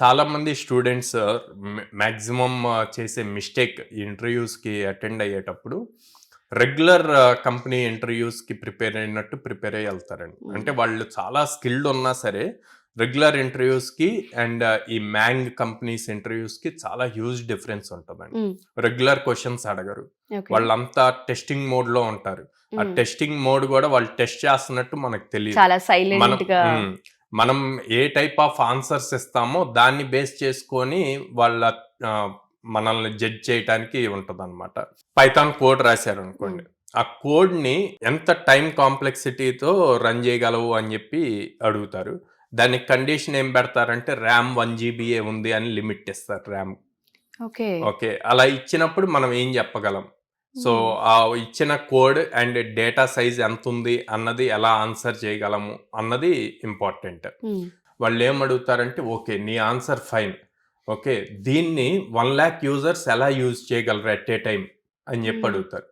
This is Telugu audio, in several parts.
చాలా మంది స్టూడెంట్స్ మాక్సిమం చేసే మిస్టేక్ ఇంటర్వ్యూస్కి అటెండ్ అయ్యేటప్పుడు రెగ్యులర్ కంపెనీ ఇంటర్వ్యూస్కి ప్రిపేర్ అయినట్టు ప్రిపేర్ అయ్యి వెళ్తారండి. అంటే వాళ్ళు చాలా స్కిల్డ్ ఉన్నా సరే రెగ్యులర్ ఇంటర్వ్యూస్కి అండ్ ఈ మ్యాంగ్ కంపెనీస్ ఇంటర్వ్యూస్కి చాలా హ్యూజ్ డిఫరెన్స్ ఉంటుందండి. రెగ్యులర్ క్వశ్చన్స్ అడగరు, వాళ్ళంతా టెస్టింగ్ మోడ్లో ఉంటారు. ఆ టెస్టింగ్ మోడ్ కూడా వాళ్ళు టెస్ట్ చేస్తున్నట్టు మనకు తెలియదు. మనం ఏ టైప్ ఆఫ్ ఆన్సర్స్ ఇస్తామో దాన్ని బేస్ చేసుకొని వాళ్ళ మనల్ని జడ్జ్ చేయడానికి ఉంటుంది అనమాట. పైథాన్ కోడ్ రాశారు అనుకోండి, ఆ కోడ్ని ఎంత టైం కాంప్లెక్సిటీతో రన్ చేయగలవు అని చెప్పి అడుగుతారు. దానికి కండిషన్ ఏం పెడతారంటే ర్యామ్ 1 GB ఉంది అని లిమిట్ ఇస్తారు ర్యామ్. ఓకే, అలా ఇచ్చినప్పుడు మనం ఏం చెప్పగలం? సో ఆ ఇచ్చిన కోడ్ అండ్ డేటా సైజ్ ఎంత ఉంది అన్నది ఎలా ఆన్సర్ చేయగలము అన్నది ఇంపార్టెంట్. వాళ్ళు ఏం అడుగుతారంటే ఓకే నీ ఆన్సర్ ఫైన్, ఓకే దీన్ని 1 lakh యూజర్స్ ఎలా యూజ్ చేయగలరు ఎట్ ఏ టైం అని చెప్పి అడుగుతారు.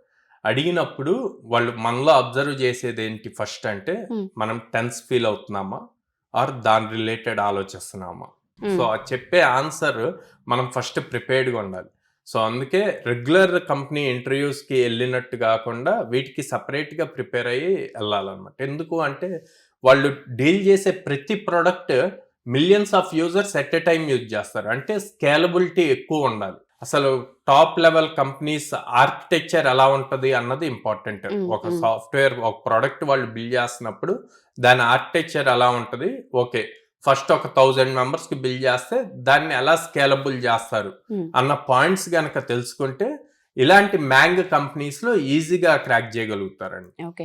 అడిగినప్పుడు వాళ్ళు మనలో అబ్జర్వ్ చేసేది ఏంటి ఫస్ట్ అంటే మనం టెన్స్ ఫీల్ అవుతున్నామా ఆర్ దాని రిలేటెడ్ ఆలోచిస్తున్నామా. సో చెప్పే ఆన్సర్ మనం ఫస్ట్ ప్రిపేర్డ్గా ఉండాలి. సో అందుకే రెగ్యులర్ కంపెనీ ఇంటర్వ్యూస్కి వెళ్ళినట్టు కాకుండా వీటికి సపరేట్గా ప్రిపేర్ అయ్యి వెళ్ళాలన్నమాట. ఎందుకు అంటే వాళ్ళు డీల్ చేసే ప్రతి product millions of users at a time use చేస్తారు. అంటే స్కేలబిలిటీ ఎక్కువ ఉండాలి. అసలు టాప్ లెవెల్ కంపెనీస్ ఆర్కిటెక్చర్ ఎలా ఉంటుంది అన్నది ఇంపార్టెంట్. ఒక సాఫ్ట్వేర్ ఒక ప్రోడక్ట్ వాళ్ళు బిల్డ్ చేస్తున్నప్పుడు దాని ఆర్కిటెక్చర్ ఎలా ఉంటుంది, ఓకే ఫస్ట్ ఒక 1000 మెంబర్స్కి బిల్డ్ చేస్తే దాన్ని ఎలా స్కేలబుల్ చేస్తారు అన్న పాయింట్స్ గనక తెలుసుకుంటే ఇలాంటి మ్యాంగ్ కంపెనీస్లో ఈజీగా క్రాక్ చేయగలుగుతారండి. ఓకే.